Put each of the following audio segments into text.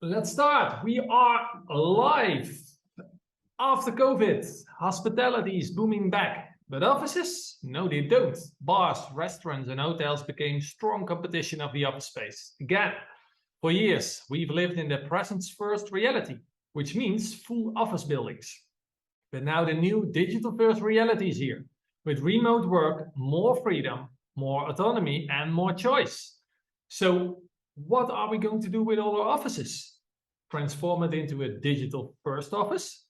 Let's start. We are live. After COVID, hospitality is booming back. But offices? No, they don't. Bars, restaurants, and hotels became strong competition of the office space. Again, for years, we've lived in the presence first reality, which means full office buildings. But now the new digital first reality is here. With remote work, more freedom, more autonomy, and more choice. So, what are we going to do with all our offices? Transform it into a digital first office?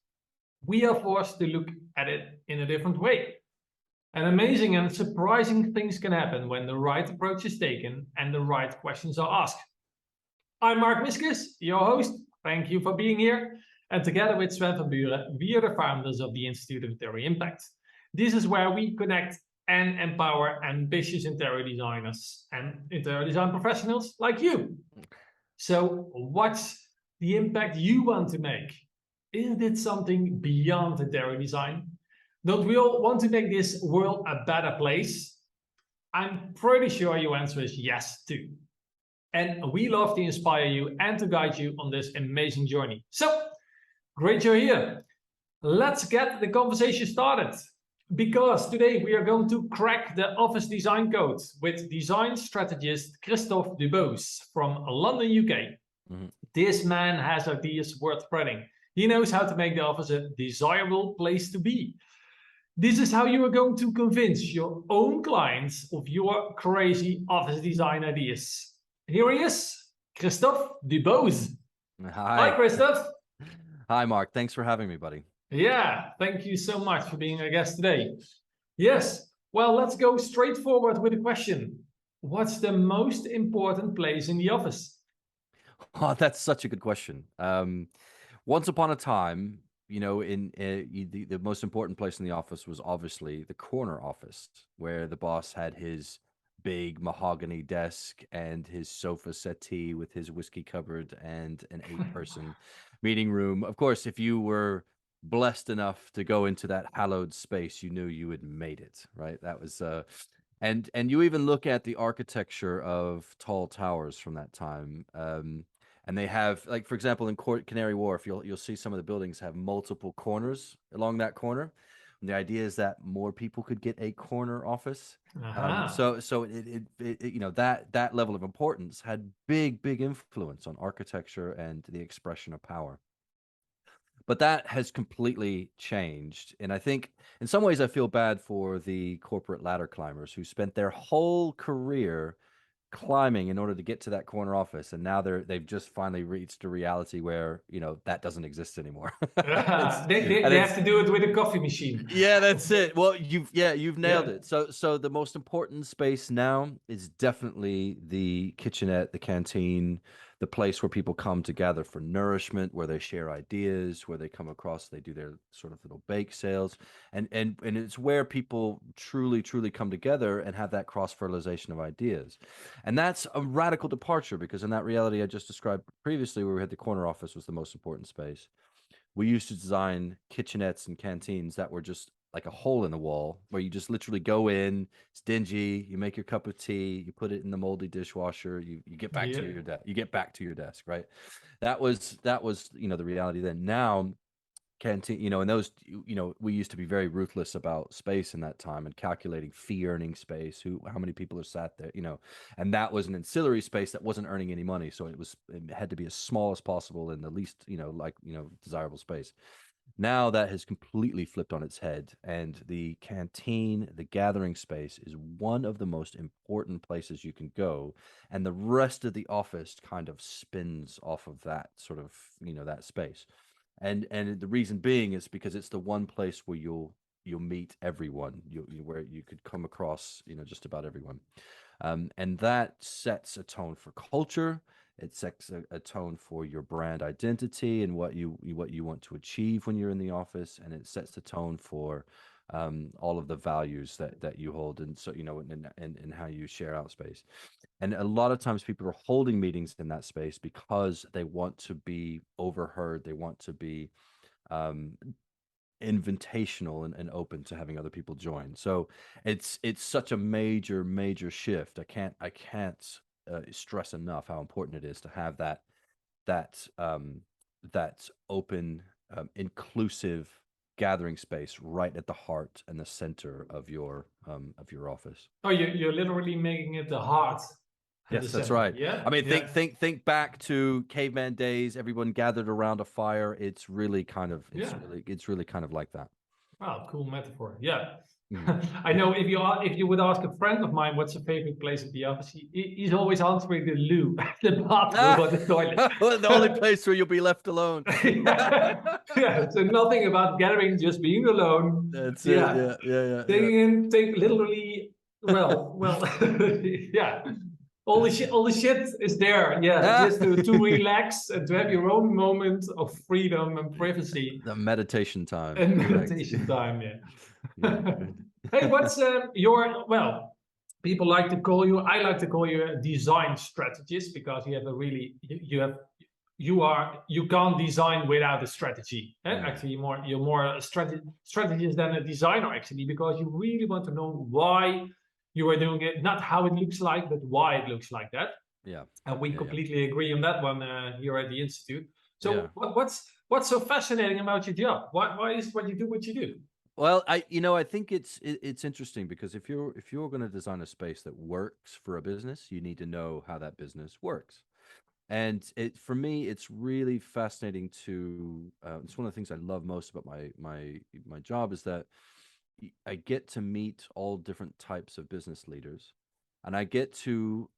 We are forced to look at it in a different way. And amazing and surprising things can happen when the right approach is taken and the right questions are asked. I'm Mark Miskis, your host. Thank you for being here. And together with Sven van Buren, we are the founders of the Institute of Interior Impact. This is where we connect and empower ambitious interior designers and interior design professionals like you. So, what's the impact you want to make? Isn't it something beyond interior design? Don't we all want to make this world a better place? I'm pretty sure your answer is yes, too. And we love to inspire you and to guide you on this amazing journey. So, great you're here. Let's get the conversation started. Because today we are going to crack the office design code with design strategist Kristoff DuBose from London, UK. This man has ideas worth spreading. He knows how to make the office a desirable place to be. This is how you are going to convince your own clients of your crazy office design ideas. Here he is, Kristoff DuBose. Hi, Kristoff. Hi, Mark. Thanks for having me, buddy. Yeah, thank you so much for being a guest today. Yes, well, let's go straight forward with a question. What's the most important place in the office? Oh, that's such a good question. Once upon a time, the most important place in the office was obviously the corner office, where the boss had his big mahogany desk and his sofa settee with his whiskey cupboard and an 8-person meeting room. Of course, if you were blessed enough to go into that hallowed space, you knew you had made it, right? That was and you even look at the architecture of tall towers from that time. And they have, like, for example, in Canary Wharf, you'll see some of the buildings have multiple corners along that corner. And the idea is that more people could get a corner office. So that level of importance had big influence on architecture and the expression of power. But that has completely changed. And I think in some ways I feel bad for the corporate ladder climbers who spent their whole career climbing in order to get to that corner office, and now they've just finally reached a reality where that doesn't exist anymore. They have to do it with a coffee machine. Yeah, that's it. Well, you've nailed it. So the most important space now is definitely the kitchenette, the canteen, the place where people come together for nourishment, where they share ideas, where they come across, they do their sort of little bake sales, and it's where people truly come together and have that cross fertilization of ideas. And that's a radical departure, because in that reality I just described previously, where we had the corner office was the most important space, we used to design kitchenettes and canteens that were just like a hole in the wall, where you just literally go in, it's dingy, you make your cup of tea, you put it in the moldy dishwasher, you get back to your desk, right? That was the reality then. Now canteen, and those, we used to be very ruthless about space in that time and calculating fee earning space, how many people are sat there, and that was an ancillary space that wasn't earning any money, so it had to be as small as possible in the least desirable space. Now that has completely flipped on its head, and the canteen, the gathering space, is one of the most important places you can go, and the rest of the office kind of spins off of that sort of that space. And the reason being is because it's the one place where you'll meet everyone, where you could come across just about everyone, and that sets a tone for culture. It sets a tone for your brand identity and what you want to achieve when you're in the office, and it sets the tone for all of the values that you hold, and so and how you share out space. And a lot of times people are holding meetings in that space because they want to be overheard. They want to be invitational and open to having other people join. So it's such a major shift. I can't stress enough how important it is to have that that open, inclusive gathering space right at the heart and the center of your office. Oh, you're literally making it the heart. And Yes, the that's center. right. Yeah. I mean, Yeah. think back to caveman days. Everyone gathered around a fire. It's really kind of like that. Wow, cool metaphor. Yeah. Mhm. I know if you would ask a friend of mine what's your favorite place at the office, he's always answering the loo, the bathroom or the toilet. The only place where you'll be left alone. Yeah. Yeah. So nothing about gathering, just being alone. That's it. Yeah. Take literally, well, yeah. All the shit is there. Yeah. Just to relax and to have your own moment of freedom and privacy. The meditation time. And Correct. meditation time, yeah. Yeah, good. Hey, what's your, well, people like to call you, I like to call you a design strategist because you have a really, you can't design without a strategy. Actually, you're more a strategist than a designer, actually, because you really want to know why you are doing it, not how it looks like, but why it looks like that. Yeah. And we completely agree on that one here at the Institute. So what's so fascinating about your job? Why is what you do what you do? Well, I think it's interesting because if you're going to design a space that works for a business, you need to know how that business works. And for me, it's really fascinating to. It's one of the things I love most about my job is that I get to meet all different types of business leaders, and I get to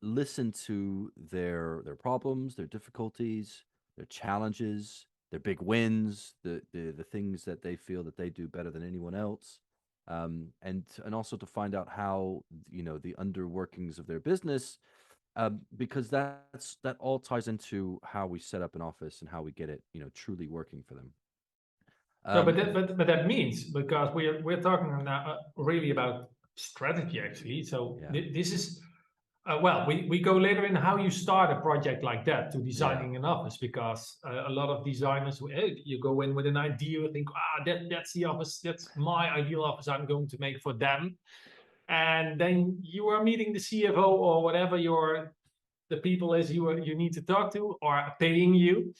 listen to their problems, their difficulties, their challenges, their big wins, the things that they feel that they do better than anyone else, and also to find out how the underworkings of their business, because that all ties into how we set up an office and how we get it truly working for them. No, but that means because we're talking now really about strategy actually. So this is well, we go later in how you start a project like that to designing an office, because a lot of designers, you go in with an idea, you think, that's the office, that's my ideal office I'm going to make for them. And then you are meeting the CFO or whatever the people is you need to talk to or paying you.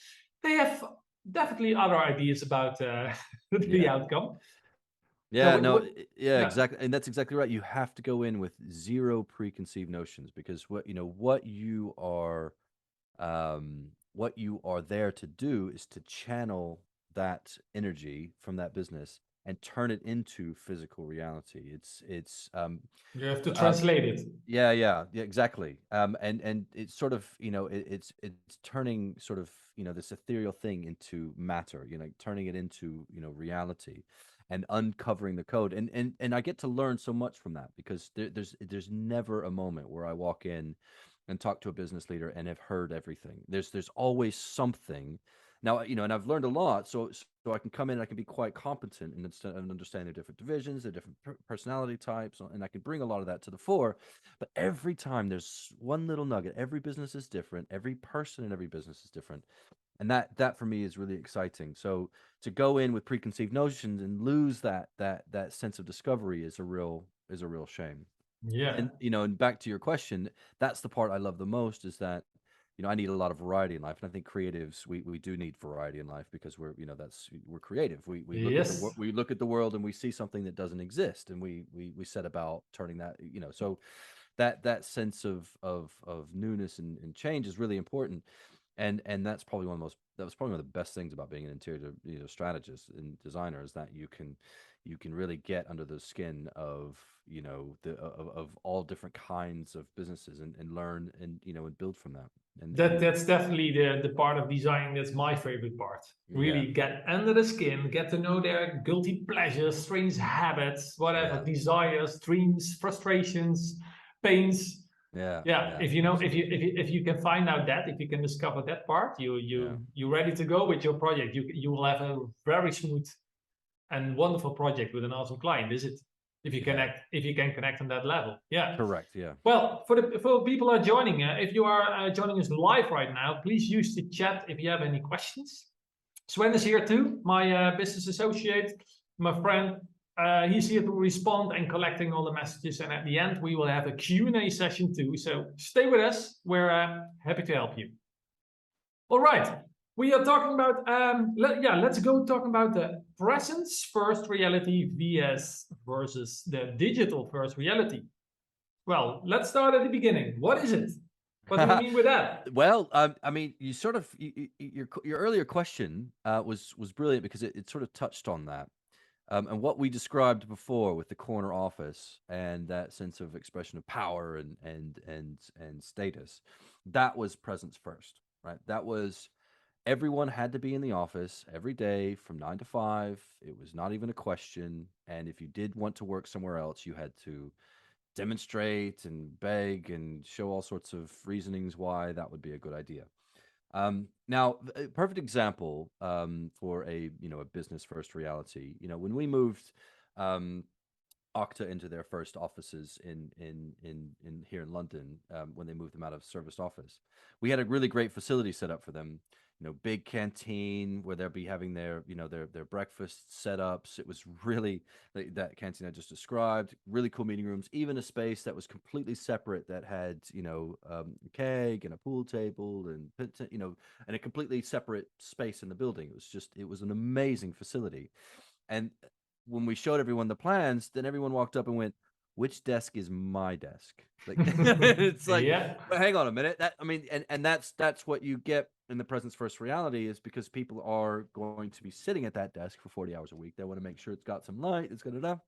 They have definitely other ideas about the outcome. Yeah, So exactly. And that's exactly right. You have to go in with zero preconceived notions because what you are there to do is to channel that energy from that business and turn it into physical reality. It's you have to translate it. Yeah, exactly. And it's sort of, it's turning sort of, this ethereal thing into matter, turning it into, reality and uncovering the code. And I get to learn so much from that because there's never a moment where I walk in and talk to a business leader and have heard everything. There's always something. Now, and I've learned a lot, so I can come in and I can be quite competent and understand their different divisions, their different personality types, and I can bring a lot of that to the fore. But every time there's one little nugget. Every business is different. Every person in every business is different, and that for me is really exciting. So to go in with preconceived notions and lose that sense of discovery is a real shame. Yeah. And and back to your question, that's the part I love the most is that I need a lot of variety in life, and I think creatives we do need variety in life because we're we're creative. We look at the world and we see something that doesn't exist, and we set about turning that so that sense of newness and change is really important, and that was probably one of the best things about being an interior strategist and designer is that you can really get under the skin of of all different kinds of businesses and learn and and build from that. And that's definitely the part of design that's my favorite part. Really get under the skin, get to know their guilty pleasures, strange habits, whatever, desires, dreams, frustrations, pains. If you can find out that, if you can discover that part, you're ready to go with your project. You will have a very smooth and wonderful project with an awesome client, is it? If you can connect on that level. Correct. Yeah. Well, for people who are joining, if you are joining us live right now, please use the chat if you have any questions. Sven is here too, my business associate, my friend. He's here to respond and collecting all the messages. And at the end, we will have a Q&A session too. So stay with us. We're happy to help you. All right. We are talking about let's go talking about the presence first reality versus the digital first reality. Well, let's start at the beginning. What is it? What do you mean with that? Well, I mean, you sort of your earlier question was brilliant because it sort of touched on that. And what we described before with the corner office and that sense of expression of power and status, that was presence first, right? That was everyone had to be in the office every day from 9 to 5. It was not even a question. And if you did want to work somewhere else, you had to demonstrate and beg and show all sorts of reasonings why that would be a good idea. Now, a perfect example for a a business first reality. When we moved Okta into their first offices in here in London, when they moved them out of serviced office, we had a really great facility set up for them. Big canteen where they'll be having their their breakfast setups. It was really that canteen I just described. Really cool meeting rooms. Even a space that was completely separate that had a keg and a pool table and and a completely separate space in the building. It was an amazing facility. And when we showed everyone the plans, then everyone walked up and went, "Which desk is my desk?" Like it's like, Yeah. but hang on a minute. That I mean, and that's what you get in the presence first reality is because people are going to be sitting at that desk for 40 hours a week. They want to make sure it's got some light, it's got enough.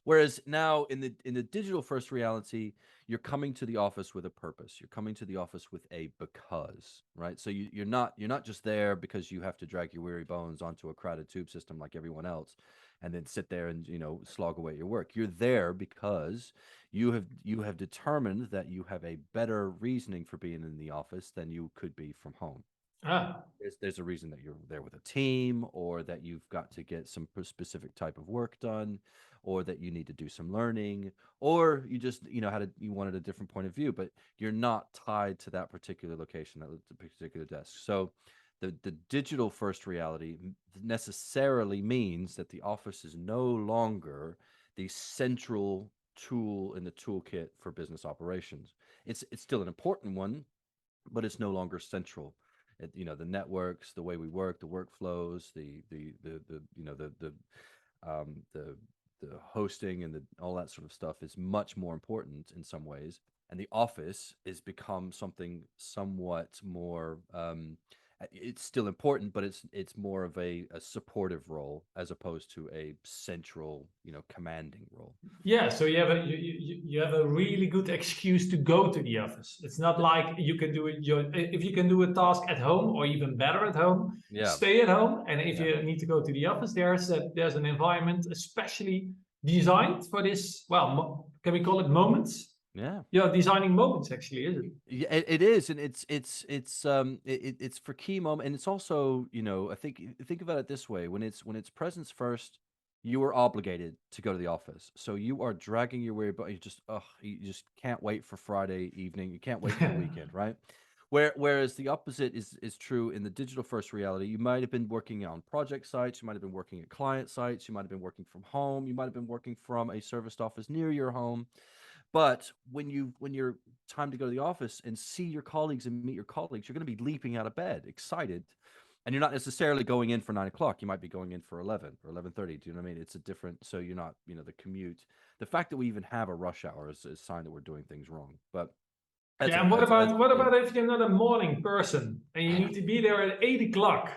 Whereas now in the digital first reality, you're coming to the office with a purpose. You're coming to the office with a because, right? So you're not just there because you have to drag your weary bones onto a crowded tube system like everyone else, and then sit there and slog away at your work. You're there because you have determined that you have a better reasoning for being in the office than you could be from home. Ah, There's a reason that you're there with a team, or that you've got to get some specific type of work done, or that you need to do some learning, or you just you wanted a different point of view, but you're not tied to that particular location, that particular desk. So the digital first reality necessarily means that the office is no longer the central tool in the toolkit for business operations. It's still an important one, but it's no longer central. The networks, the way we work, the workflows, the hosting and all that sort of stuff is much more important in some ways. And the office is become something somewhat more. It's still important, but it's more of a supportive role as opposed to a central, commanding role. yeah. So you have a really good excuse to go to the office. It's not like you can do it if you can do a task at home or even better at home, Yeah, stay at home. And if yeah, you need to go to the office, there's an environment especially designed for this. Well, can we call it moments? yeah. Yeah, designing moments actually, is it? Yeah, it is, and it's for key moment, and it's also I think about it this way: when it's presence first, you are obligated to go to the office, so you are dragging your way, but you just can't wait for Friday evening, you can't wait for the weekend, right? Whereas the opposite is true in the digital first reality. You might have been working on project sites, you might have been working at client sites, you might have been working from home, you might have been working from a serviced office near your home. But when you're time to go to the office and see your colleagues and meet your colleagues, you're going to be leaping out of bed, excited, and you're not necessarily going in for 9 o'clock. You might be going in for 11 or 11:30. Do you know what I mean? It's a different. So you're not, the commute. The fact that we even have a rush hour is a sign that we're doing things wrong. But Yeah, and what yeah, about if you're not a morning person and you need to be there at 8 o'clock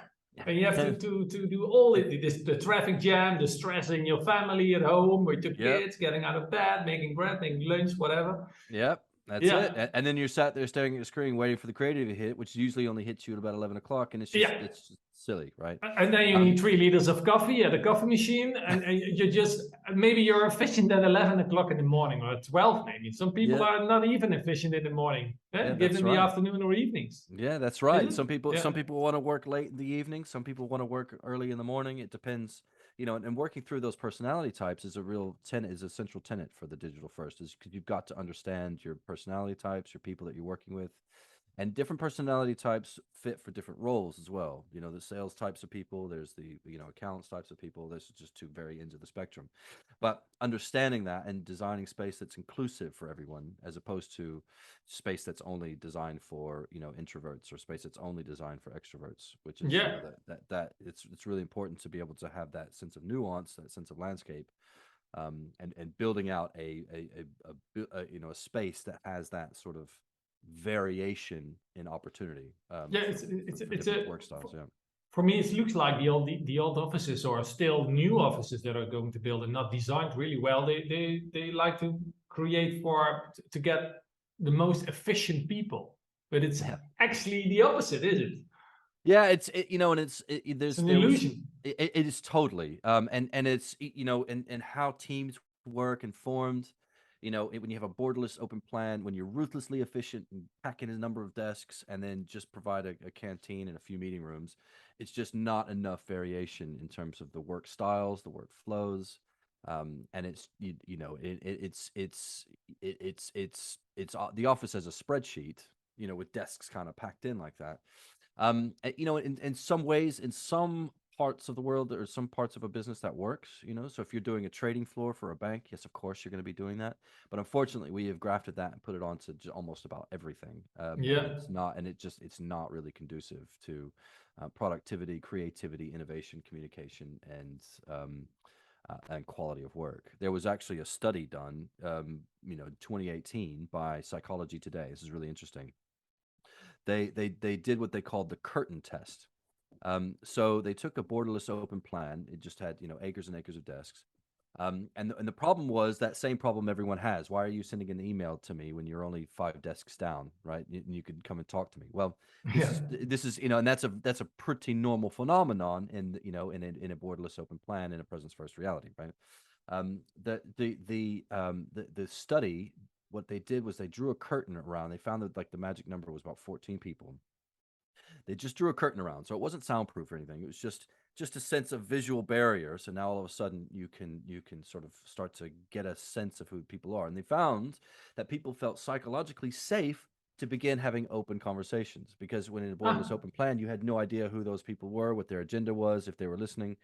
and you have to do all the traffic jam, the stress in your family at home with your yep. kids, getting out of bed, making bread, making lunch, whatever. Yep, that's it. Yeah, And then you're sat there staring at your screen, waiting for the creative to hit, which usually only hits you at about 11 o'clock, and yeah. it's just silly, right? And then you need 3 liters of coffee at a coffee machine, and you just maybe you're efficient at 11 o'clock in the morning or at 12 maybe. Some people Yeah, are not even efficient in the morning, yeah, given that's the right. afternoon or evenings, Yeah, that's is right. it? Some Yeah. people want to work late in the evening. Some people want to work early in the morning. It depends, and working through those personality types is a real tenet, is a central tenet for the digital first, is because you've got to understand your personality types, your people that you're working with, And different personality types fit for different roles as well. You know, the sales types of people, there's the, you know, accounts types of people. There's just two very ends of the spectrum. But understanding that and designing space that's inclusive for everyone, as opposed to space that's only designed for, you know, introverts, or space that's only designed for extroverts, which is, you know, Yeah. that it's really important to be able to have that sense of nuance, that sense of landscape, and building out you know, a space that has that sort of variation in opportunity, Yeah, for it's different a work styles. Yeah. for me it looks like the old offices, or still new offices that are going to build and not designed really well. They like to create to get the most efficient people, but it's Yeah. actually the opposite, is it? Yeah, you know, and It's an there was illusion. it is totally, and it's, you know, and how teams work and formed, you know, when you have a borderless open plan, when you're ruthlessly efficient and pack in a number of desks and then just provide a canteen and a few meeting rooms, it's just not enough variation in terms of the work styles, the work flows, and it's, you know, the office as a spreadsheet, you know, with desks kind of packed in like that. You know, in some ways, in some parts of the world, there are some parts of a business that works, you know. So if you're doing a trading floor for a bank, yes, of course you're going to be doing that. But unfortunately, we have grafted that and put it onto almost about everything. And Yeah. it's not, and it's not really conducive to productivity, creativity, innovation, communication, and quality of work. There was actually a study done, you know, 2018 by Psychology Today. This is really interesting. They did what they called the curtain test. So they took a borderless open plan. It just had, you know, acres and acres of desks. And the problem was that same problem everyone has. Why are you sending an email to me when you're only 5 desks down, right? You could come and talk to me. Well, Yeah. this is, you know, and that's a pretty normal phenomenon in, you know, in a borderless open plan, in a presence first reality, right? The study, what they did was they drew a curtain around. They found that, like, the magic number was about 14 people. They just drew a curtain around, so it wasn't soundproof or anything. It was just a sense of visual barrier. So now all of a sudden you can sort of start to get a sense of who people are. And they found that people felt psychologically safe to begin having open conversations, because when in a borderless Ah, open plan, you had no idea who those people were, what their agenda was, if they were listening.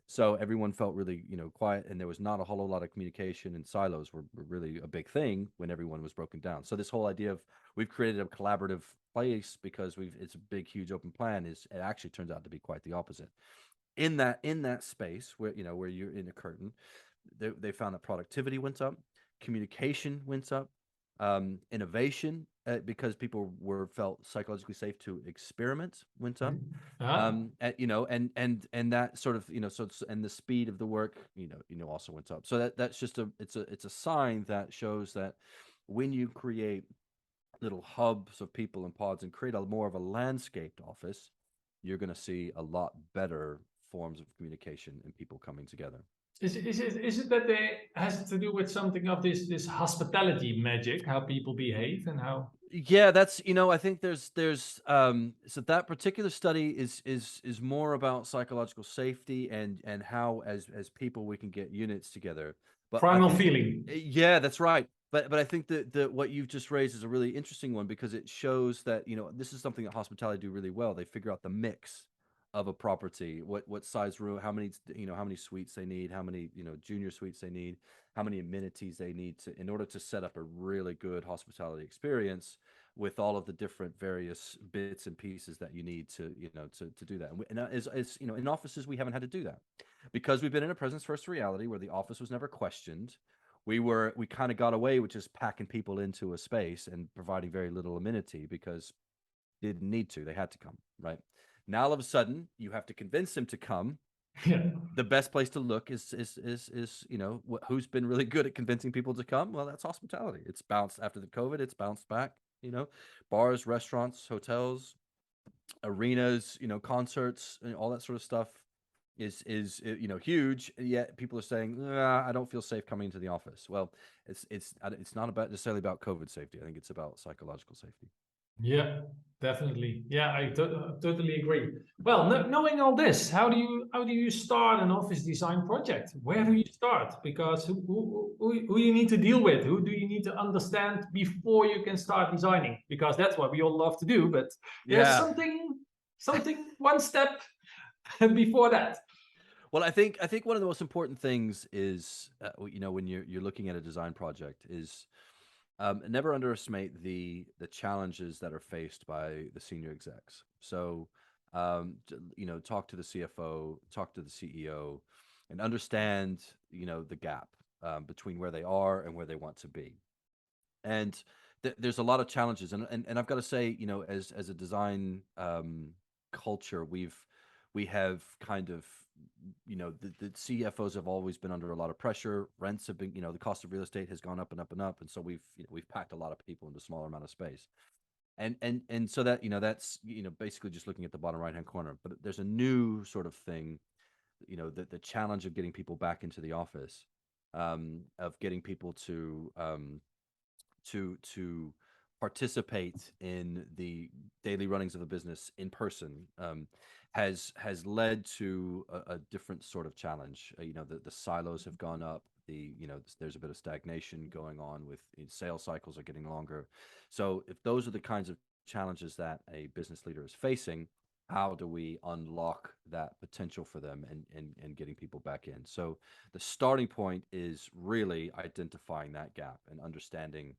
So everyone felt really, you know, quiet, and there was not a whole lot of communication, and silos were really a big thing when everyone was broken down. So this whole idea of, we've created a collaborative place because it's a big, huge open plan, is, it actually turns out to be quite the opposite. In that space where, you know, where you're in a curtain, they found that productivity went up, communication went up, innovation, because people were felt psychologically safe to experiment, went up. ah. You know, and that sort of, you know, and the speed of the work, also went up. So that's just it's a sign that shows that when you create little hubs of people and pods and create a more of a landscaped office, you're going to see a lot better forms of communication and people coming together. Is it that they has to do with something of this hospitality magic, how people behave and how? Yeah, that's, I think so that particular study is more about psychological safety and how, as people, we can get units together. But I Primal think, feeling. yeah, that's right. But I think that what you've just raised is a really interesting one, because it shows that, this is something that hospitality do really well. They figure out the mix of a property, what size room, how many, how many suites they need, how many, junior suites they need, how many amenities they need in order to set up a really good hospitality experience, with all of the different various bits and pieces that you need to, to do that. And as in offices, we haven't had to do that, because we've been in a presence first reality where the office was never questioned. We kind of got away with just packing people into a space and providing very little amenity, because they didn't need to. They had to come, right? Now all of a sudden you have to convince them to come. Yeah. The best place to look is who's been really good at convincing people to come. Well, that's hospitality. It's bounced after the COVID. It's bounced back. Bars, restaurants, hotels, arenas, concerts, and all that sort of stuff is huge. Yet people are saying, I don't feel safe coming into the office. Well, it's not about necessarily about COVID safety. I think it's about psychological safety. Yeah, definitely. Yeah, I totally agree. Well, knowing all this, how do you start an office design project? Where do you start? Because who you need to deal with? Who do you need to understand before you can start designing? Because that's what we all love to do, but there's Yeah. something one step before that. Well, I think one of the most important things is, when you're looking at a design project, is never underestimate the challenges that are faced by the senior execs. So, talk to the CFO, talk to the CEO, and understand, the gap between where they are and where they want to be. And there's a lot of challenges, and I've got to say, as a design culture, we have kind of, the CFOs have always been under a lot of pressure. Rents have been, the cost of real estate has gone up and up and up, and so we've packed a lot of people into a smaller amount of space. And so that, that's, basically just looking at the bottom right hand corner. But there's a new sort of thing, the challenge of getting people back into the office, of getting people to participate in the daily runnings of the business in person, has led to a different sort of challenge. The silos have gone up. There's a bit of stagnation going on with sales cycles are getting longer. So if those are the kinds of challenges that a business leader is facing, how do we unlock that potential for them and getting people back in? So the starting point is really identifying that gap and understanding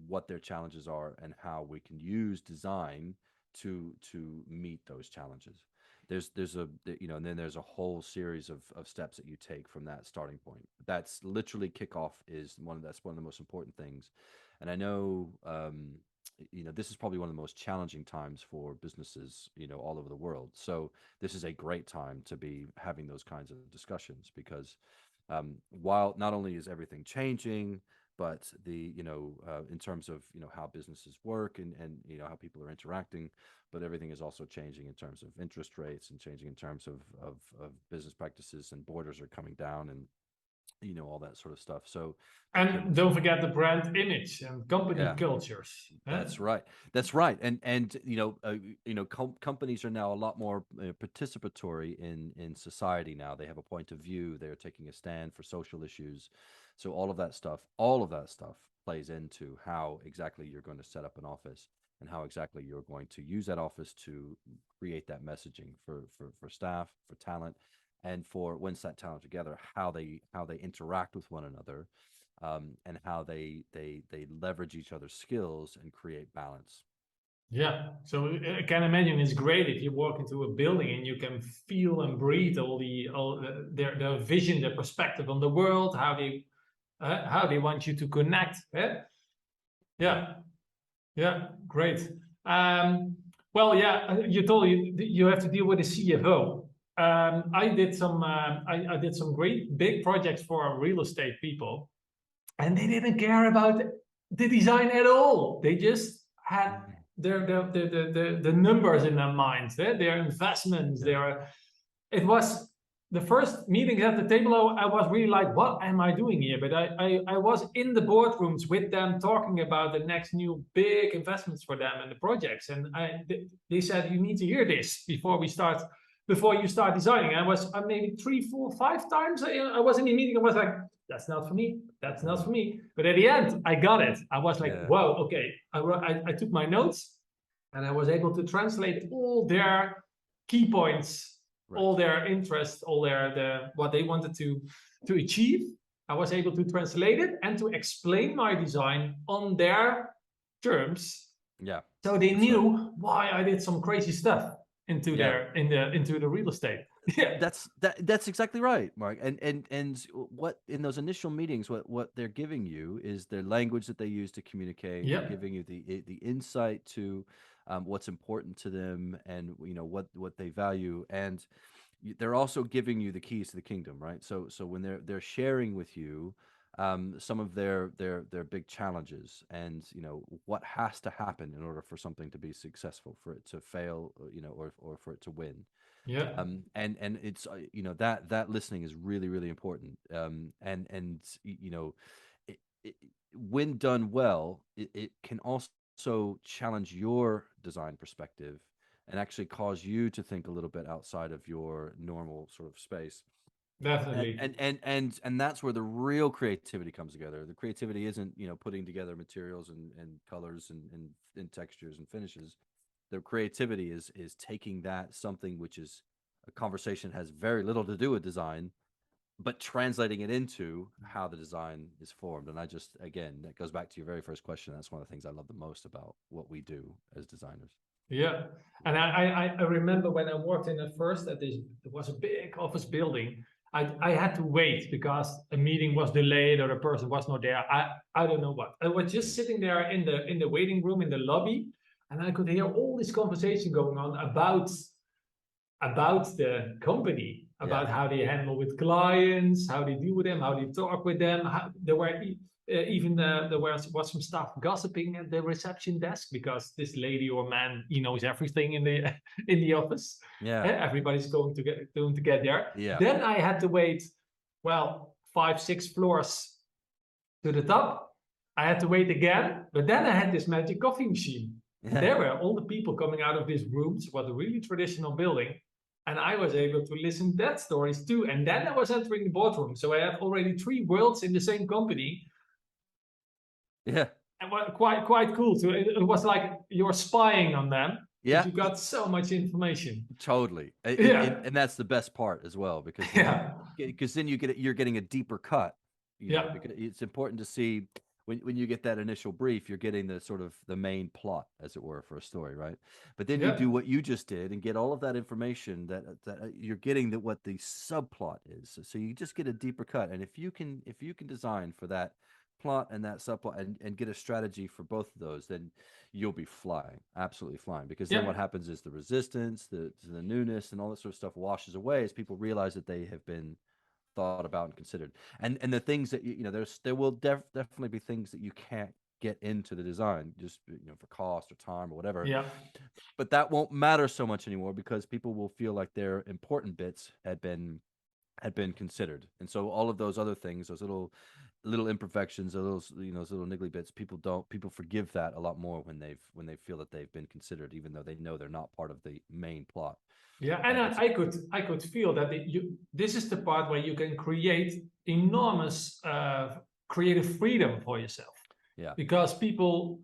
what their challenges are and how we can use design to meet those challenges. And then there's a whole series of steps that you take from that starting point. That's literally kickoff is that's one of the most important things. And I know, this is probably one of the most challenging times for businesses, all over the world. So this is a great time to be having those kinds of discussions, because while not only is everything changing, but in terms of how businesses work and how people are interacting, but everything is also changing in terms of interest rates and changing in terms of business practices, and borders are coming down, and all that sort of stuff. So And don't forget the brand image and company yeah, cultures. that's right. That's right. And companies are now a lot more participatory in society now. They have a point of view. They're taking a stand for social issues. So all of that stuff plays into how exactly you're going to set up an office, and how exactly you're going to use that office to create that messaging for staff, for talent, and for when set talent together, how they interact with one another, and how they leverage each other's skills and create balance. Yeah, so I can imagine it's great if you walk into a building and you can feel and breathe their vision, their perspective on the world, how they want you to connect. Yeah, yeah, great. Well, yeah, you have to deal with a CFO. I did some great big projects for real estate people, and they didn't care about the design at all. They just had the numbers in their minds, their investments, it was the first meetings at the table. I was really like, what am I doing here? But I was in the boardrooms with them, talking about the next new big investments for them and the projects. And they said, you need to hear this before you start designing. I was maybe 3, 4, 5 times. I was in the meeting. I was like, that's not for me. That's not for me. But at the end, I got it. I was like, whoa, okay. I took my notes, and I was able to translate all their key points, all their interests, all what they wanted to achieve. I was able to translate it and to explain my design on their terms. Yeah. So they knew why I did some crazy stuff into the real estate. Yeah. That's exactly right, Mark. And what in those initial meetings, what they're giving you is their language that they use to communicate. Yep. They're giving you the insight to what's important to them, and what they value, and they're also giving you the keys to the kingdom, right? So when they're sharing with you some of their big challenges, and what has to happen in order for something to be successful, for it to fail, or for it to win. Yeah. And it's that listening is really, really important. And when done well, it can also challenge your design perspective, and actually cause you to think a little bit outside of your normal sort of space. Definitely. And that's where the real creativity comes together. The creativity isn't, you know, putting together materials and colors and textures and finishes. The creativity is taking that, something which is a conversation has very little to do with design, but translating it into how the design is formed. And I just, again, that goes back to your very first question. That's one of the things I love the most about what we do as designers. Yeah. And I remember when I worked in at first at this, it was a big office building. I had to wait because a meeting was delayed or a person was not there. I don't know what. I was just sitting there in the waiting room in the lobby, and I could hear all this conversation going on about the company, about how they handle with clients, how they deal with them, how they talk with them. There were even there was some staff gossiping at the reception desk because this lady or man, he knows everything in the in the office. Yeah. Everybody's going to get there. Yeah. Then I had to wait, well, 5-6 floors to the top. I had to wait again, but then I had this magic coffee machine. Yeah. There were all the people coming out of these rooms. It was a really traditional building. And I was able to listen to that stories too. And then I was entering the boardroom. So I had already 3 worlds in the same company. Yeah. And quite cool too. It was like you're spying on them. Yeah. You got so much information. Totally. Yeah. And that's the best part as well, because then you're getting a deeper cut. You know, because it's important to see when you get that initial brief, you're getting the sort of the main plot, as it were, for a story, right? But then you do what you just did and get all of that information that you're getting, that what the subplot is. So you just get a deeper cut. And if you can design for that plot and that subplot and get a strategy for both of those, then you'll be flying, absolutely flying. Because then what happens is the resistance, the newness, and all that sort of stuff washes away as people realize that they have been thought about and considered. And the things that you know, there will definitely be things that you can't get into the design, just, you know, for cost or time or whatever. Yeah. But that won't matter so much anymore, because people will feel like their important bits had been considered. And so all of those other things, those little imperfections, those, you know, those little niggly bits, people forgive that a lot more when they feel that they've been considered, even though they know they're not part of the main plot. Yeah, and I could feel that this is the part where you can create enormous creative freedom for yourself. Yeah. Because people,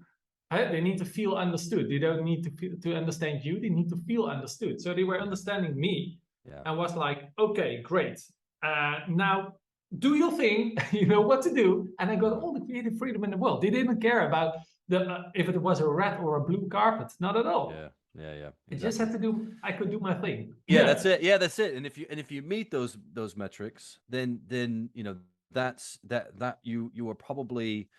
they need to feel understood. They don't need to understand you. They need to feel understood. So they were understanding me, and was like, okay, great. Now do your thing. You know what to do. And I got all the creative freedom in the world. They didn't care about if it was a red or a blue carpet. Not at all. Yeah. Exactly. I just had to do. I could do my thing. Yeah, that's it. Yeah, that's it. And if you meet those metrics, then you know, that you are probably,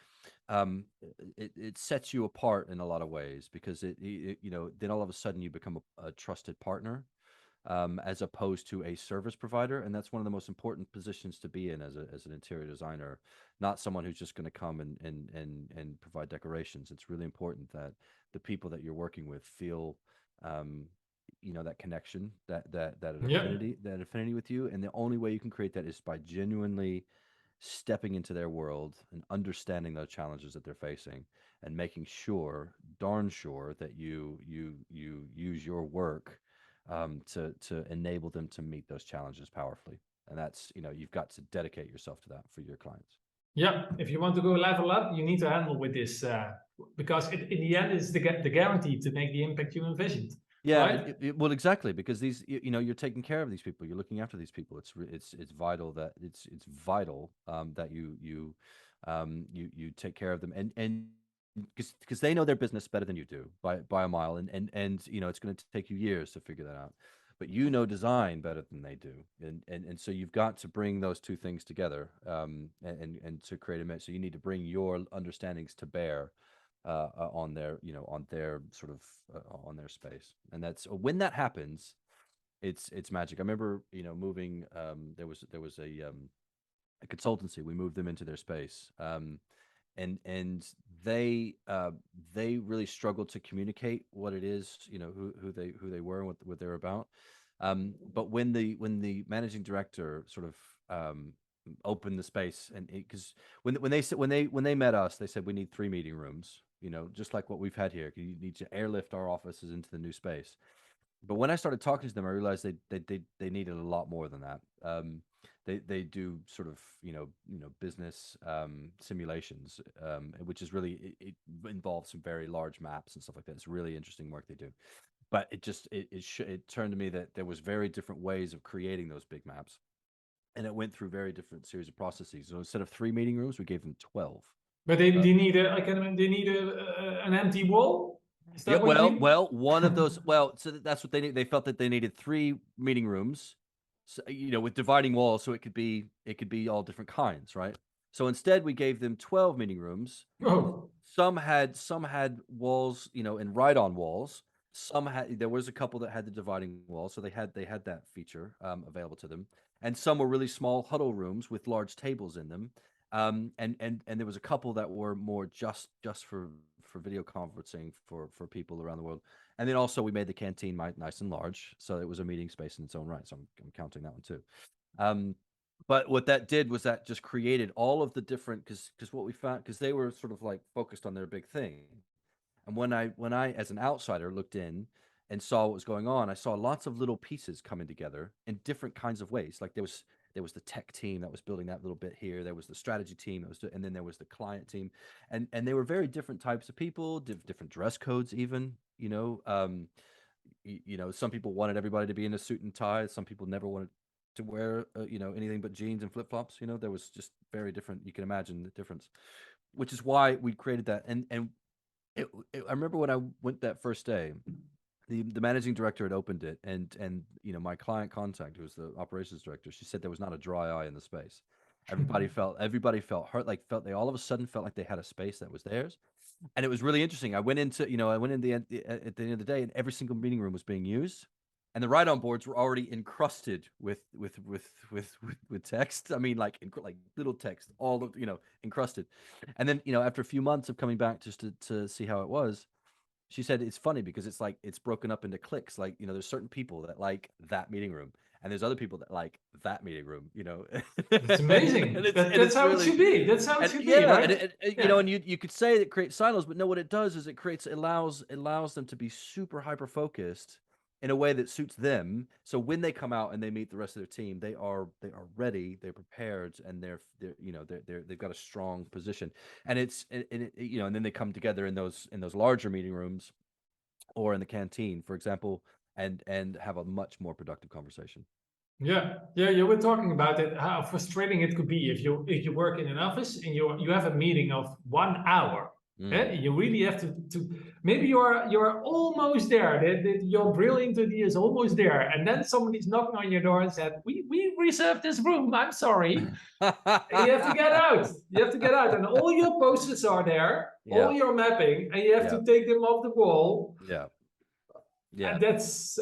it sets you apart in a lot of ways, because it you know, then all of a sudden you become a trusted partner, as opposed to a service provider. And that's one of the most important positions to be in as an interior designer, not someone who's just going to come and provide decorations. It's really important that the people that you're working with feel, you know, that connection, that affinity with you. And the only way you can create that is by genuinely stepping into their world and understanding those challenges that they're facing, and making sure, darn sure, that you use your work, to enable them to meet those challenges powerfully. And that's, you know, you've got to dedicate yourself to that for your clients. Yeah, if you want to go level up, you need to handle with this, because in the end, it's the guarantee to make the impact you envisioned. Yeah, right? Well, exactly, because these, you know, you're taking care of these people, you're looking after these people. It's vital that it's vital, that you take care of them, and because they know their business better than you do by a mile, and you know, it's going to take you years to figure that out. But you know design better than they do, and so you've got to bring those two things together, and to create a match. So you need to bring your understandings to bear, on their, you know, on their sort of, on their space. And that's when that happens, it's magic. I remember, you know, moving, there was a consultancy. We moved them into their space, and they really struggled to communicate what it is, you know, who they were and what they're about. But when the managing director sort of, opened the space, and because when they met us, they said, we need 3 meeting rooms, you know, just like what we've had here. You need to airlift our offices into the new space. But when I started talking to them, I realized they needed a lot more than that. They do sort of business simulations, which is really it involves some very large maps and stuff like that. It's really interesting work they do. But it turned to me that there was very different ways of creating those big maps, and it went through very different series of processes. So instead of 3 meeting rooms, we gave them 12. But they need they need an empty wall. Is Yeah, that what you mean? one of those. Well, so that's what they need. They felt that they needed 3 meeting rooms, so, with dividing walls, so it could be all different kinds, right? So instead, we gave them 12 meeting rooms. Oh, Some had walls, and right-on walls. There was a couple that had the dividing wall, so they had that feature available to them. And some were really small huddle rooms with large tables in them. And there was a couple that were more just for video conferencing for people around the world. And then also we made the canteen nice and large, so it was a meeting space in its own right. So I'm counting that one too. But what that did was that just created all of the different, because what we found, because they were sort of like focused on their big thing. And when I as an outsider looked in and saw what was going on, I saw lots of little pieces coming together in different kinds of ways. Like there was the tech team that was building that little bit here. There was the strategy team that was, and then there was the client team, and they were very different types of people, different dress codes, even. Some people wanted everybody to be in a suit and tie. Some people never wanted to wear anything but jeans and flip flops. There was just very different. You can imagine the difference, which is why we created that. And I remember when I went that first day, the managing director had opened it, and my client contact, who was the operations director, she said there was not a dry eye in the space. Everybody felt hurt, they all of a sudden felt like they had a space that was theirs. And it was really interesting. I went into at the end of the day, and every single meeting room was being used, and the write-on boards were already encrusted with text. I mean, like little text, all of encrusted. And then after a few months of coming back just to see how it was, she said it's funny because it's like it's broken up into cliques. Like there's certain people that like that meeting room, and there's other people that like that meeting room. it's amazing. And That's how it should be. That's how it should be, right? And you could say that it creates silos, but no, what it does is it allows them to be super hyper focused in a way that suits them. So when they come out and they meet the rest of their team, they are ready, they're prepared, and they've got a strong position. And and then they come together in those larger meeting rooms or in the canteen, for example, and have a much more productive conversation. Yeah, you were talking about it, how frustrating it could be if you work in an office and you have a meeting of 1 hour. You really have to maybe you're almost there. Your brilliant idea is almost there, and then somebody's knocking on your door and said, "We reserved this room. I'm sorry." And you have to get out. You have to get out, and all your posters are there, all your mapping, and you have to take them off the wall. Yeah. And that's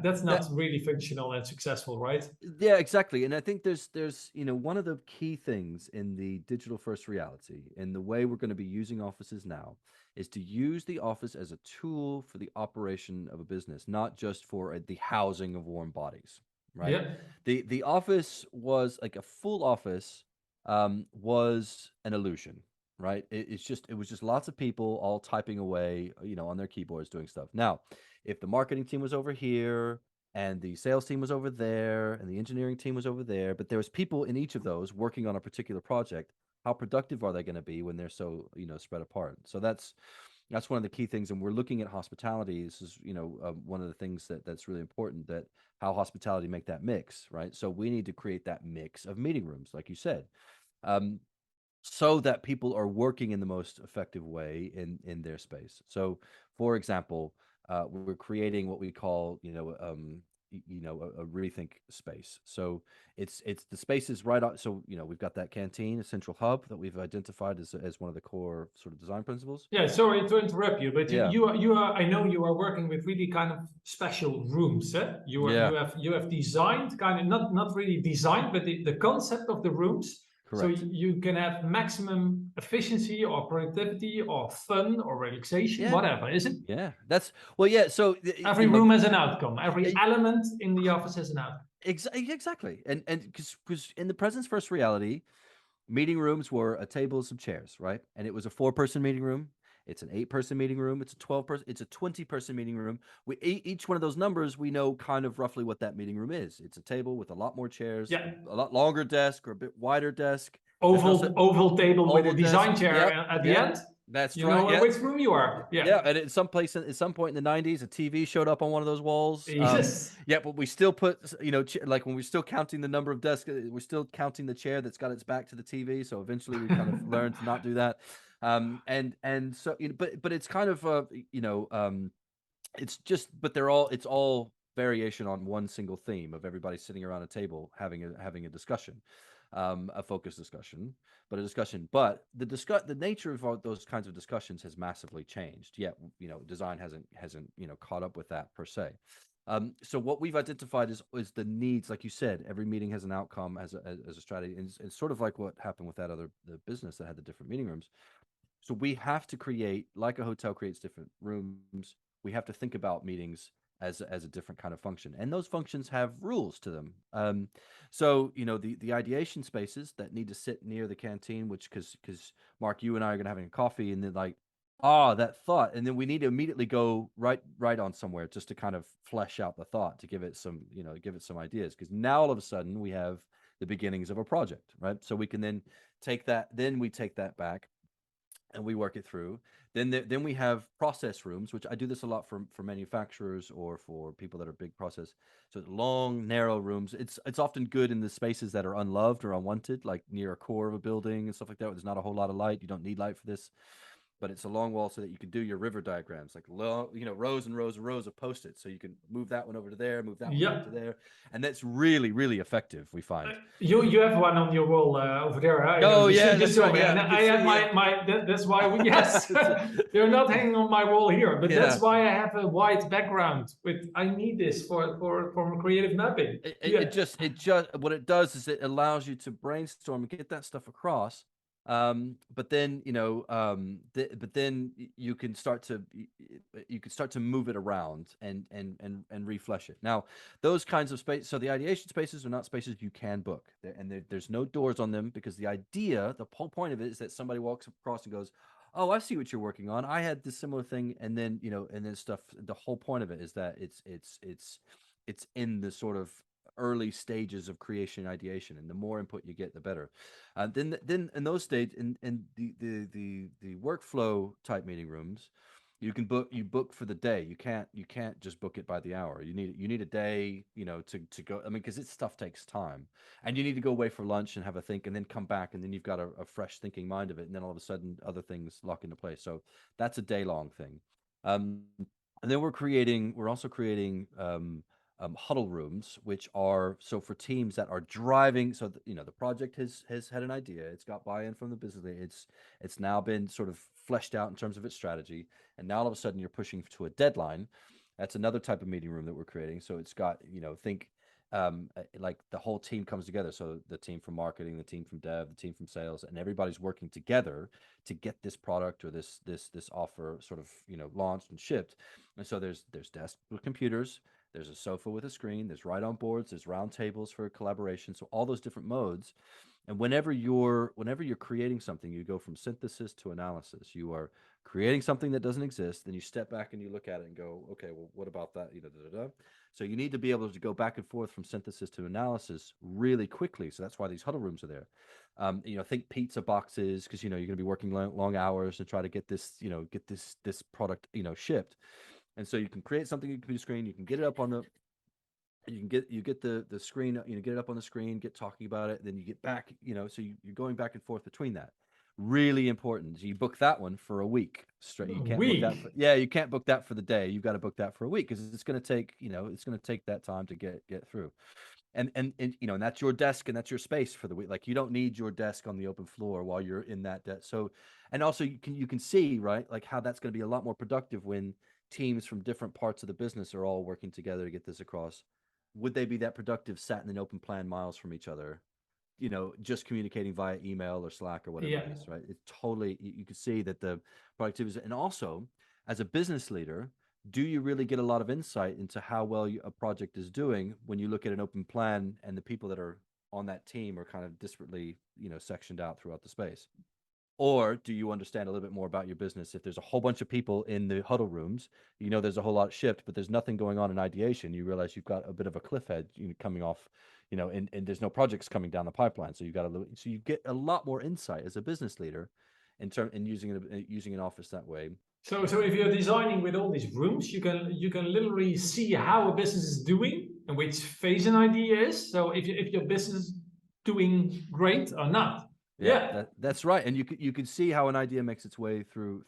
that's not really functional and successful, right? Yeah, exactly. And I think there's one of the key things in the digital first reality, in the way we're going to be using offices now, is to use the office as a tool for the operation of a business, not just for the housing of warm bodies, right? Yeah. The office was like a full office was an illusion, right? It was just lots of people all typing away, on their keyboards doing stuff. Now, if the marketing team was over here and the sales team was over there and the engineering team was over there, but there was people in each of those working on a particular project, how productive are they going to be when they're so, spread apart? So that's one of the key things. And we're looking at hospitality. This is, one of the things that's really important, that how hospitality make that mix, right? So we need to create that mix of meeting rooms, like you said. So that people are working in the most effective way in their space. So, for example, we're creating what we call, a rethink space. So it's the spaces right on. So we've got that canteen, a central hub that we've identified as one of the core sort of design principles. Yeah, sorry to interrupt you, but Yeah. you are I know you are working with really kind of special rooms. You have designed kind of not really designed, but the concept of the rooms. Correct. So you can have maximum efficiency or productivity or fun or relaxation, whatever, is it? Yeah, that's yeah. So every room has an outcome. Every element in the office has an outcome. Exactly, and because in the presence first reality, meeting rooms were a table and some chairs, right? And it was a 4-person meeting room. It's an 8-person meeting room. It's a 12-person. It's a 20-person meeting room. Each one of those numbers, we know kind of roughly what that meeting room is. It's a table with a lot more chairs, Yeah. a lot longer desk or a bit wider desk. Oval table with a Oval desk. design chair Yep. at the Yep. end. That's You right. know in Yeah. which room you are. Yeah. Yeah, and at some point in the 90s, a TV showed up on one of those walls. Jesus. Yeah, but we still put, like when we're still counting the number of desks, we're still counting the chair that's got its back to the TV. So eventually we kind of learned to not do that. And so, but it's kind of, it's just, but it's all variation on one single theme of everybody sitting around a table having a discussion, a focused discussion, but a discussion. But the nature of all those kinds of discussions has massively changed. Yet, design hasn't caught up with that per se. So what we've identified is the needs, like you said. Every meeting has an outcome as a strategy, and it's sort of like what happened with the business that had the different meeting rooms. So we have to create, like a hotel creates different rooms, we have to think about meetings as a different kind of function, and those functions have rules to them. So the ideation spaces that need to sit near the canteen, which because Mark, you and I are gonna having a coffee, and then like, that thought, and then we need to immediately go right on somewhere just to kind of flesh out the thought, to give it some ideas, because now all of a sudden we have the beginnings of a project, right? So we can then take that back and we work it through. Then we have process rooms, which I do this a lot for manufacturers or for people that are big process. So long, narrow rooms. It's often good in the spaces that are unloved or unwanted, like near a core of a building and stuff like that, where there's not a whole lot of light. You don't need light for this, but it's a long wall so that you can do your river diagrams, like rows and rows and rows of Post-its. So you can move that one over to there, move that one Yeah. over to there, and that's really, really effective, we find. You have one on your wall over there. Oh yeah, just that's so right. Yeah, and you can I have see, my that's why yes, they're not hanging on my wall here, but that's yeah. why I have a white background. With I need this for creative mapping. It just what it does is it allows you to brainstorm and get that stuff across. But then but then you can start to move it around and reflesh it. Now, those kinds of space, so the ideation spaces are not spaces you can book, and there's no doors on them, because the whole point of it is that somebody walks across and goes, "Oh, I see what you're working on. I had this similar thing," and then stuff. The whole point of it is that it's in the sort of early stages of creation and ideation, and the more input you get, the better. Then in those stages, in the workflow type meeting rooms, you book for the day. You can't just book it by the hour. You need a day, to go. I mean, because this stuff takes time, and you need to go away for lunch and have a think, and then come back, and then you've got a fresh thinking mind of it, and then all of a sudden other things lock into place. So that's a day long thing. And then we're also creating huddle rooms, which are so for teams that are driving. So the project has had an idea, it's got buy-in from the business, it's now been sort of fleshed out in terms of its strategy, and now all of a sudden you're pushing to a deadline. That's another type of meeting room that we're creating. So it's got, think like the whole team comes together. So the team from marketing, the team from dev, the team from sales, and everybody's working together to get this product or this offer sort of launched and shipped. And so there's desks with computers, there's a sofa with a screen, there's write-on boards, there's round tables for collaboration. So all those different modes. And whenever you're creating something, you go from synthesis to analysis. You are creating something that doesn't exist, then you step back and you look at it and go, okay, well, what about that? So you need to be able to go back and forth from synthesis to analysis really quickly. So that's why these huddle rooms are there. Think pizza boxes, because you're going to be working long hours to try to get this this product shipped. And so you can create something on your computer screen. You can get it up on the you get the screen, get it up on the screen, get talking about it, then you get back, so you're going back and forth between that. Really important. You book that one for a week straight. You can't book that you can't book that for the day. You've got to book that for a week, because it's going to take, that time to get through. And that's your desk and that's your space for the week. Like, you don't need your desk on the open floor while you're in that desk. So, and also you can see, right, like how that's going to be a lot more productive when teams from different parts of the business are all working together to get this across. Would they be that productive sat in an open plan miles from each other, just communicating via email or Slack or whatever it is, right? It totally, you can see that the productivity. And also, as a business leader, do you really get a lot of insight into how well a project is doing when you look at an open plan and the people that are on that team are kind of disparately, sectioned out throughout the space? Or do you understand a little bit more about your business? If there's a whole bunch of people in the huddle rooms, you know there's a whole lot of shift, but there's nothing going on in ideation. You realize you've got a bit of a cliff edge, coming off, and there's no projects coming down the pipeline. So so you get a lot more insight as a business leader in using an office that way. So if you're designing with all these rooms, you can literally see how a business is doing and which phase an idea is. So if your business is doing great or not. Yeah. That's right. And you can see how an idea makes its way through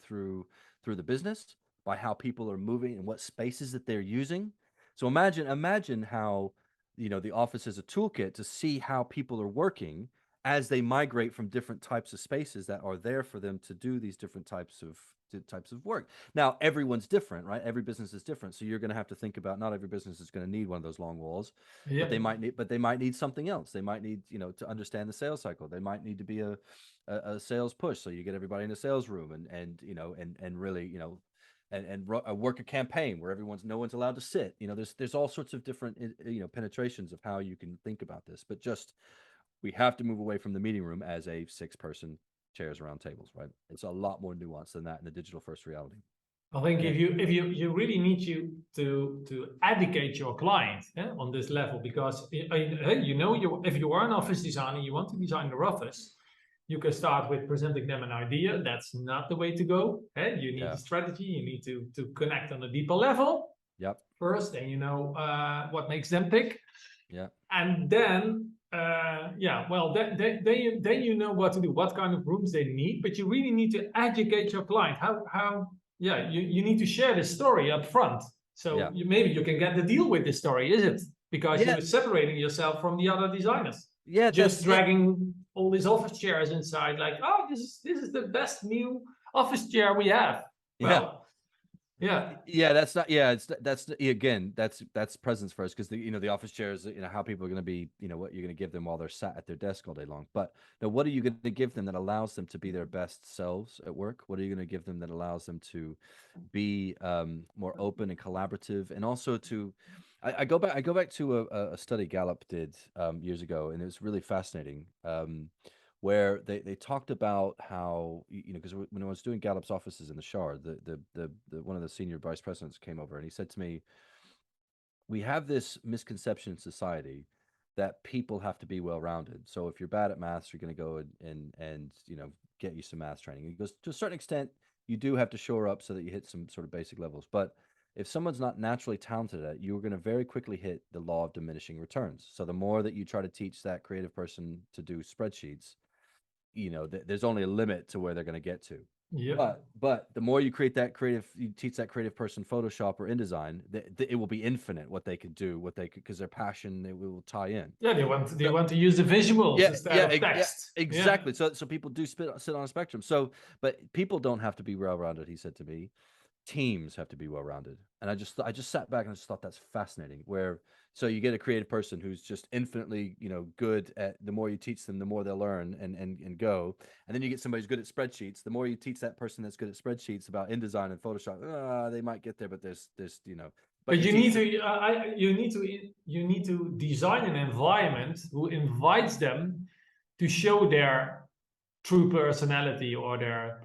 the business by how people are moving and what spaces that they're using. So imagine how, the office is a toolkit to see how people are working as they migrate from different types of spaces that are there for them to do these different types of work. Now, everyone's different, right? Every business is different. So you're going to have to think about, not every business is going to need one of those long walls, Yeah. but they might need something else. They might need, to understand the sales cycle. They might need to be a sales push. So you get everybody in a sales room and really, work a campaign where no one's allowed to sit. There's all sorts of different, penetrations of how you can think about this, but we have to move away from the meeting room as a 6-person chairs around tables, right? It's a lot more nuanced than that in the digital first reality. I think if you really need to educate your client on this level, because if you are an office designer, you want to design their office, you can start with presenting them an idea. That's not the way to go. You need a strategy. You need to connect on a deeper level. Yep. First, and what makes them tick. Yeah. And then then you know what to do, what kind of rooms they need, but you really need to educate your client. You need to share the story up front. So maybe you can get the deal with this story, is it? Because you're separating yourself from the other designers. Yeah, just dragging all these office chairs inside, like, oh, this is the best new office chair we have. Well, that's not. That's again. That's presence first, because the office chairs. How people are going to be. What you're going to give them while they're sat at their desk all day long. But what are you going to give them that allows them to be their best selves at work? What are you going to give them that allows them to be more open and collaborative, and also to. I go back to a study Gallup did years ago, and it was really fascinating. Where they talked about how, because when I was doing Gallup's offices in the Shard, the one of the senior vice presidents came over and he said to me, we have this misconception in society that people have to be well-rounded. So if you're bad at maths, you're going to go and get you some math training. He goes, to a certain extent, you do have to shore up so that you hit some sort of basic levels. But if someone's not naturally talented at it, you're going to very quickly hit the law of diminishing returns. So the more that you try to teach that creative person to do spreadsheets, there's only a limit to where they're going to get to. Yeah. But the more you teach that creative person Photoshop or InDesign, it will be infinite what they could do, because their passion, it will tie in. Yeah, they want to use the visuals instead of text. Yeah, exactly. So people do sit on a spectrum. So, but people don't have to be well-rounded. He said to me, teams have to be well-rounded. And I just sat back and I just thought that's fascinating. So you get a creative person who's just infinitely, good at, the more you teach them, the more they'll learn and go. And then you get somebody who's good at spreadsheets. The more you teach that person that's good at spreadsheets about InDesign and Photoshop, they might get there, but there's. But you need to design an environment who invites them to show their true personality or their,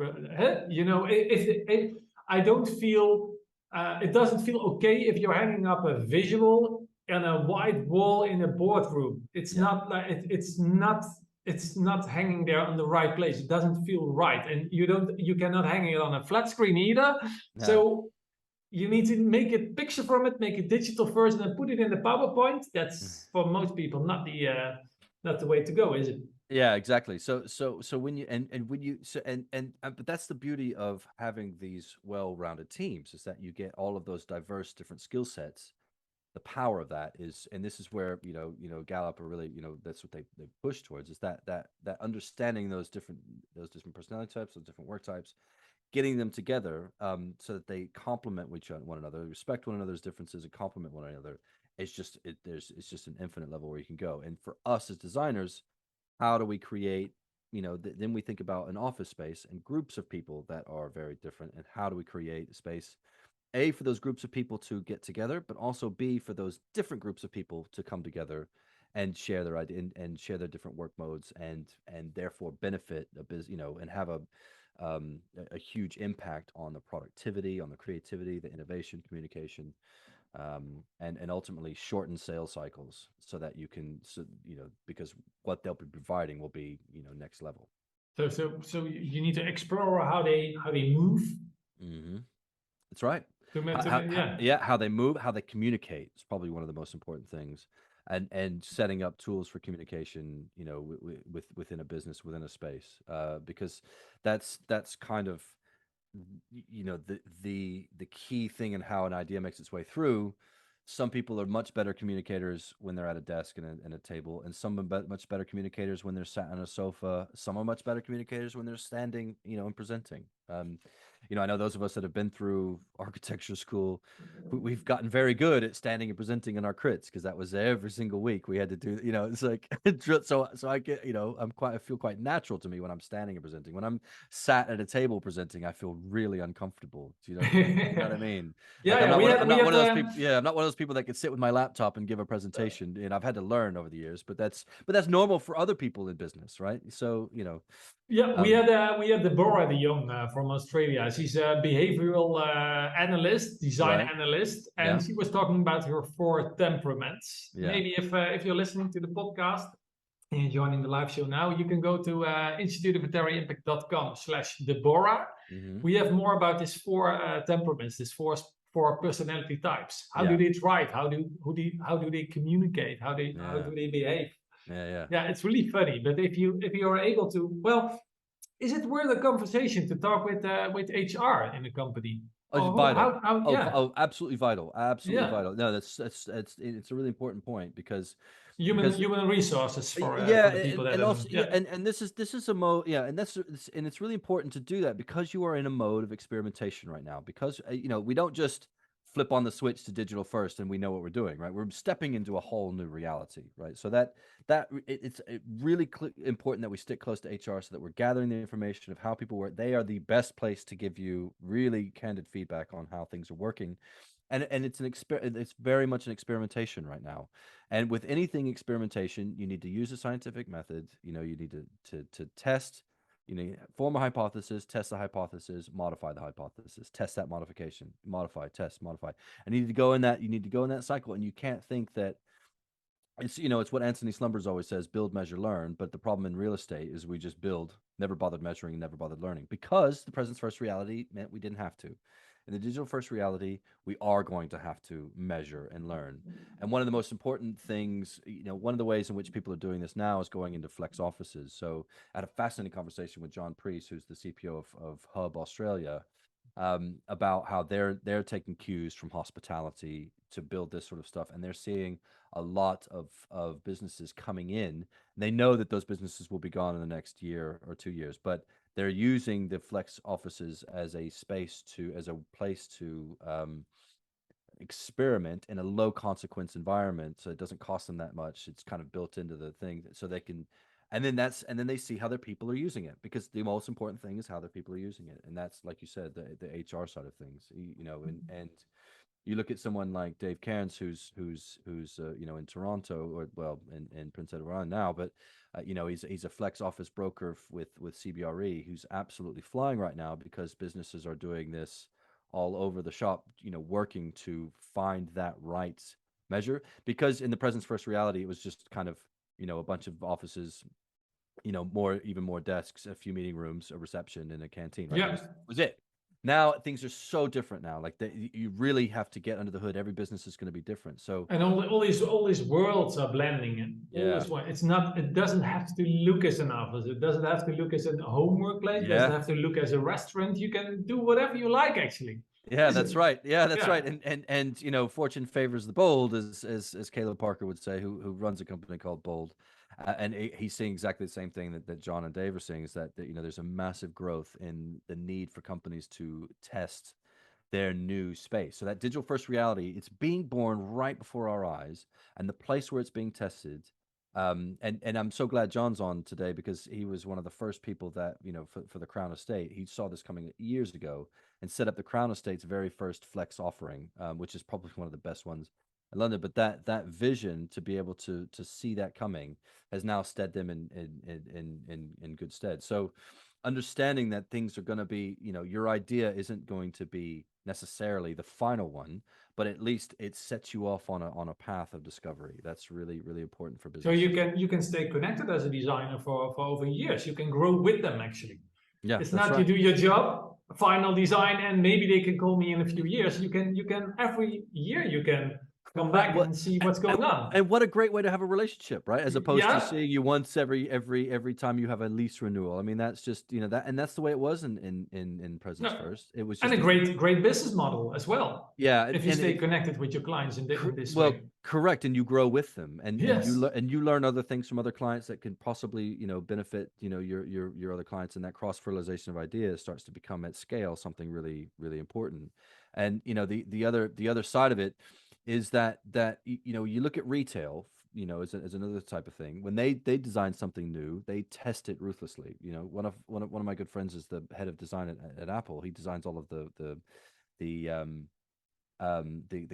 if I don't feel, it doesn't feel okay if you're hanging up a visual on a white wall in a boardroom. It's not like it's not hanging there on the right place. It doesn't feel right, and you cannot hang it on a flat screen either. No. So you need to make a picture from it, make a digital version, and put it in the PowerPoint. That's for most people not the way to go, is it? Yeah, exactly. So when you but that's the beauty of having these well-rounded teams, is that you get all of those diverse different skill sets. The power of that is, and this is where Gallup are really, that's what they push towards, is that understanding those different personality types, those different work types, getting them together so that they complement one another, respect one another's differences, and complement one another. It's just an infinite level where you can go. And for us as designers, how do we create, then we think about an office space and groups of people that are very different, and how do we create a space, A, for those groups of people to get together, but also B, for those different groups of people to come together and share their idea and share their different work modes and therefore benefit a business, and have a huge impact on the productivity, on the creativity, the innovation, communication, and ultimately shorten sales cycles so that you can, because what they'll be providing will be, next level. So you need to explore how they move. Hmm. That's right. Yeah. Yeah, how they move, how they communicate is probably one of the most important things, and setting up tools for communication, within a business, within a space, because that's kind of, the key thing in how an idea makes its way through. Some people are much better communicators when they're at a desk and a table, and some are much better communicators when they're sat on a sofa. Some are much better communicators when they're standing, and presenting. I know those of us that have been through architecture school, we've gotten very good at standing and presenting in our crits, because that was every single week we had to do. It's like so I get, I feel quite natural to me when I'm standing and presenting. When I'm sat at a table presenting, I feel really uncomfortable. Do you know what I mean? Like, Yeah, I'm not one of those people. Yeah, I'm not one of those people that could sit with my laptop and give a presentation. And I've had to learn over the years, but that's normal for other people in business, right? So, Yeah, we had Deborah de Jong from Australia. She's a behavioral analyst, design right. analyst, and Yeah. she was talking about her 4 temperaments. Yeah. Maybe if you're listening to the podcast and you're joining the live show now, you can go to instituteofveteraimpact.com/Deborah. Hmm. We have more about these 4 temperaments, these four personality types. How do Yeah. they thrive? How do they communicate? How Yeah. do they behave? Yeah. Yeah. Yeah, it's really funny. But if you are able to, well, is it worth a conversation to talk with HR in the company? Oh, it's Oh, vital. yeah, Absolutely vital. Absolutely yeah. vital. No, it's a really important point, because Human resources yeah, for the people that and are, also, yeah, yeah. and this is a mode, yeah, and it's really important to do that, because you are in a mode of experimentation right now, because we don't just flip on the switch to digital first and we know what we're doing, right? We're stepping into a whole new reality, right? So it's really important that we stick close to HR, so that we're gathering the information of how people work. They are the best place to give you really candid feedback on how things are working, and it's very much an experimentation right now. And with anything experimentation, you need to use a scientific method. You need to test, form a hypothesis, test the hypothesis, modify the hypothesis, test that modification, modify, test, modify. And you need to go in that cycle. And you can't think that it's what Anthony Slumbers always says: build, measure, learn. But the problem in real estate is we just build, never bothered measuring, and never bothered learning, because the presence first reality meant we didn't have to. In the digital first reality, we are going to have to measure and learn. And one of the most important things, one of the ways in which people are doing this now is going into flex offices. So I had a fascinating conversation with John Priest, who's the CPO of Hub Australia, about how they're taking cues from hospitality to build this sort of stuff, and they're seeing a lot of businesses coming in. They know that those businesses will be gone in the next year or 2 years, but they're using the flex offices as a place to experiment in a low consequence environment, so it doesn't cost them that much. It's kind of built into the thing, so they can, and then they see how their people are using it, because the most important thing is how their people are using it, and that's, like you said, the HR side of things. And you look at someone like Dave Cairns, who's in Toronto, or well, in Prince Edward Island now, but he's a flex office broker with CBRE, who's absolutely flying right now, because businesses are doing this all over the shop, working to find that right measure. Because in the presence first reality, it was just kind of a bunch of offices, even more desks, a few meeting rooms, a reception, and a canteen, right? Yeah. Was it. Now things are so different now. Like, you really have to get under the hood. Every business is going to be different. So And all these worlds are blending in. All yeah, this one. It's not. It doesn't have to look as an office. It doesn't have to look as a home workplace. It doesn't yeah, have to look as a restaurant. You can do whatever you like, actually. yeah. That's right. Yeah, that's Yeah. right. And fortune favors the bold, as Caleb Parker would say, who runs a company called Bold. And he's seeing exactly the same thing that John and Dave are seeing, is that there's a massive growth in the need for companies to test their new space. So that digital first reality, it's being born right before our eyes, and the place where it's being tested. And I'm so glad John's on today, because he was one of the first people that, for the Crown Estate, he saw this coming years ago and set up the Crown Estate's very first flex offering, which is probably one of the best ones in London, but that vision to be able to see that coming has now stead them in good stead. So understanding that things are going to be, your idea isn't going to be necessarily the final one, but at least it sets you off on a path of discovery. That's really, really important for So you businesses. can stay connected as a designer for over years. You can grow with them actually. Yeah, It's that's not you right. do your job, final design, and maybe they can call me in a few years. You can every year you can come Correct. back What and see what's and, going on. and what a great way to have a relationship, right? As opposed to Yeah, seeing you once every time you have a lease renewal. I mean, that's just that, and that's the way it was in Presence no, First. It was and just a great business model as well. yeah, If you and stay it connected with your clients in this well, way. correct, and you grow with them, Yes. and you learn other things from other clients that can possibly benefit your other clients, and that cross fertilization of ideas starts to become at scale something really really important. And the other side of it is that you look at retail, as another type of thing. When they design something new, they test it ruthlessly. One of my good friends is the head of design at Apple. He designs all of the the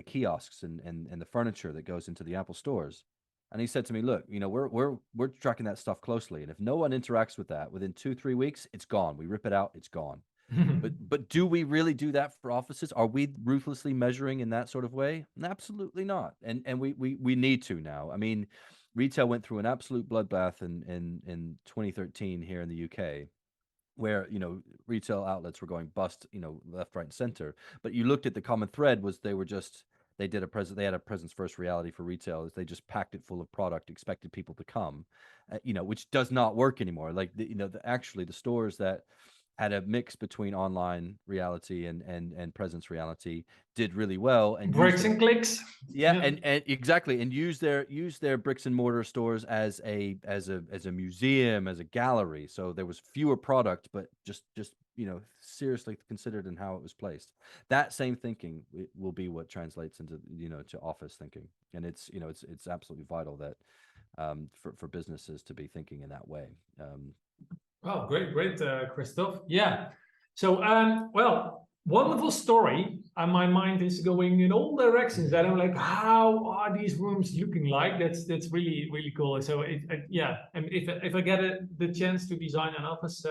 kiosks and the furniture that goes into the Apple stores. And he said to me, "Look, we're tracking that stuff closely, and if no one interacts with that within 2-3 weeks, it's gone. We rip it out, it's gone." But do we really do that for offices? Are we ruthlessly measuring in that sort of way? Absolutely not. And we need to now. I mean, retail went through an absolute bloodbath in 2013 here in the UK, where retail outlets were going bust, left, right, and center. But you looked at the common thread was they had a presence first reality for retailers. They just packed it full of product, expected people to come, which does not work anymore. Like actually the stores that had a mix between online reality and presence reality did really well and used Bricks their and clicks. yeah, Yeah. and exactly, and use their bricks and mortar stores as a museum, as a gallery. So there was fewer product, but just seriously considered in how it was placed. That same thinking will be what translates into to office thinking, and it's absolutely vital that for businesses to be thinking in that way. Oh, great, Christoph. Yeah. So, well, wonderful story. And my mind is going in all directions. And I'm like, how are these rooms looking like? That's really really cool. So, yeah, and if I get the chance to design an office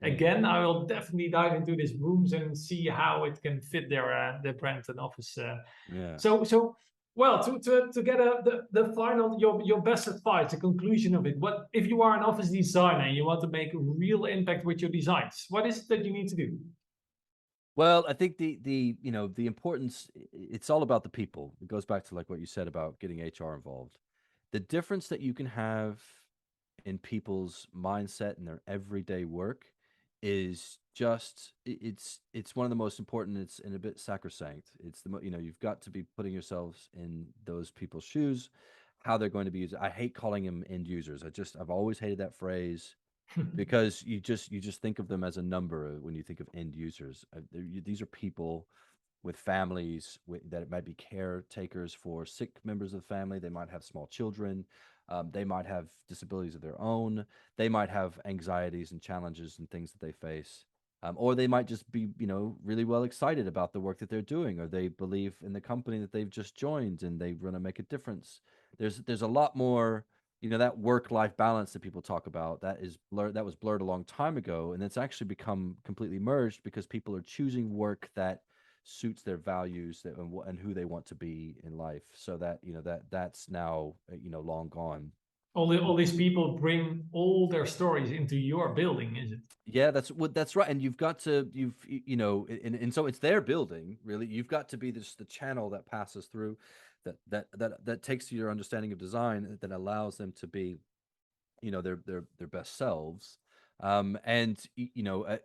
again, I will definitely dive into these rooms and see how it can fit their brand and office. Yeah. So well, to get the final your best advice, the conclusion of it. What if you are an office designer and you want to make a real impact with your designs? What is it that you need to do? Well, I think the importance, it's all about the people. It goes back to like what you said about getting HR involved. The difference that you can have in people's mindset and their everyday work is just it's one of the most important. It's in a bit sacrosanct. It's you've got to be putting yourselves in those people's shoes, how they're going to be used. I hate calling them end users. I've always hated that phrase because you just think of them as a number when you think of end users. These are people with families that it might be caretakers for sick members of the family. They might have small children. They might have disabilities of their own. They might have anxieties and challenges and things that they face. Or they might just be, really well excited about the work that they're doing, or they believe in the company that they've just joined and they want to make a difference. There's a lot more, that work-life balance that people talk about that is blurred. That was blurred a long time ago, and it's actually become completely merged because people are choosing work that suits their values and who they want to be in life. So that that's now long gone. All these people bring all their stories into your building, is it? Yeah, that's right. And you've got to and so it's their building, really. You've got to be the channel that passes through, that takes your understanding of design, that allows them to be their best selves. And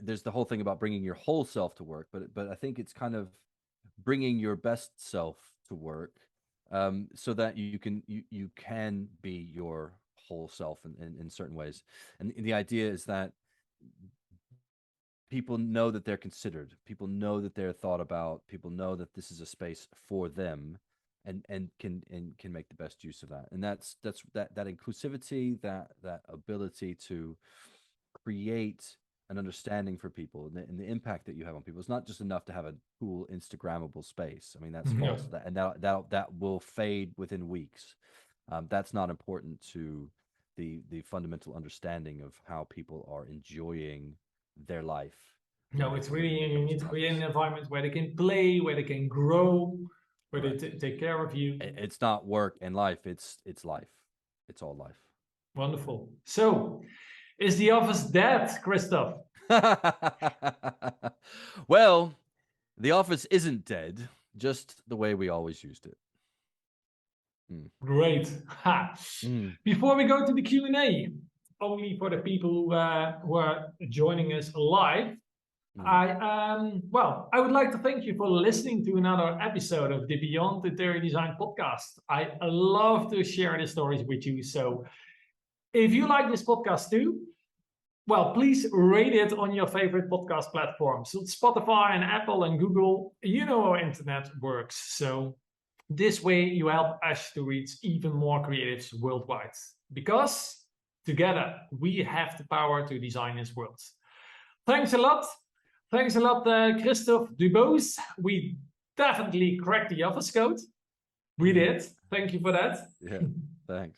there's the whole thing about bringing your whole self to work, but I think it's kind of bringing your best self to work, so that you can be your whole self in certain ways. And the idea is that people know that they're considered, people know that they're thought about, people know that this is a space for them, and can make the best use of that. And that inclusivity, that ability to create and understanding for people, and the impact that you have on people. It's not just enough to have a cool Instagrammable space. I mean, that's Yeah. false. That will fade within weeks. That's not important to the fundamental understanding of how people are enjoying their life. No, it's really, you need to create an environment where they can play, where they can grow, where they take care of you. It's not work and life. It's life. It's all life. Wonderful. So, is the office dead, Kristoff? Well, the office isn't dead, just the way we always used it. Great. Ha. Before we go to the Q&A, only for the people who are joining us live, I would like to thank you for listening to another episode of the Beyond Interior Design podcast. I love to share the stories with you. So if you like this podcast too, well, please rate it on your favorite podcast platforms. So Spotify and Apple and Google, you know how internet works. So this way you help us to reach even more creatives worldwide. Because together we have the power to design this world. Thanks a lot. Thanks a lot, Kristoff DuBose. We definitely cracked the office code. We did. Thank you for that. Yeah, thanks.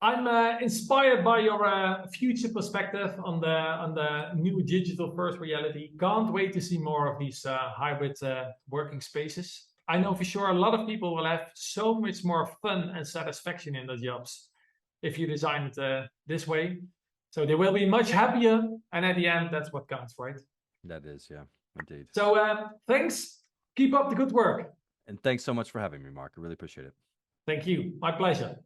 I'm inspired by your future perspective on the new digital first reality. Can't wait to see more of these hybrid working spaces. I know for sure a lot of people will have so much more fun and satisfaction in their jobs if you design it this way. So they will be much happier, and at the end, that's what counts, right? That is, yeah, indeed. So thanks. Keep up the good work. And thanks so much for having me, Mark. I really appreciate it. Thank you. My pleasure.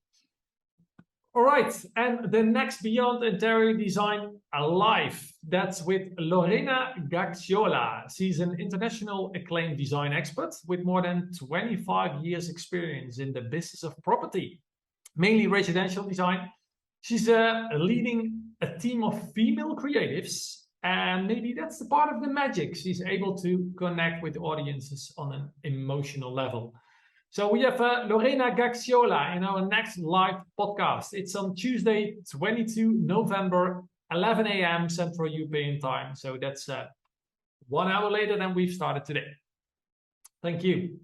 All right, and the next Beyond Interior Design Alive, that's with Lorena Gacciola. She's an international acclaimed design expert with more than 25 years experience in the business of property, mainly residential design. She's leading a team of female creatives, and maybe that's the part of the magic. She's able to connect with audiences on an emotional level. So we have Lorena Gacciola in our next live podcast. It's on Tuesday, 22 November, 11 a.m. Central European time. So that's 1 hour later than we've started today. Thank you.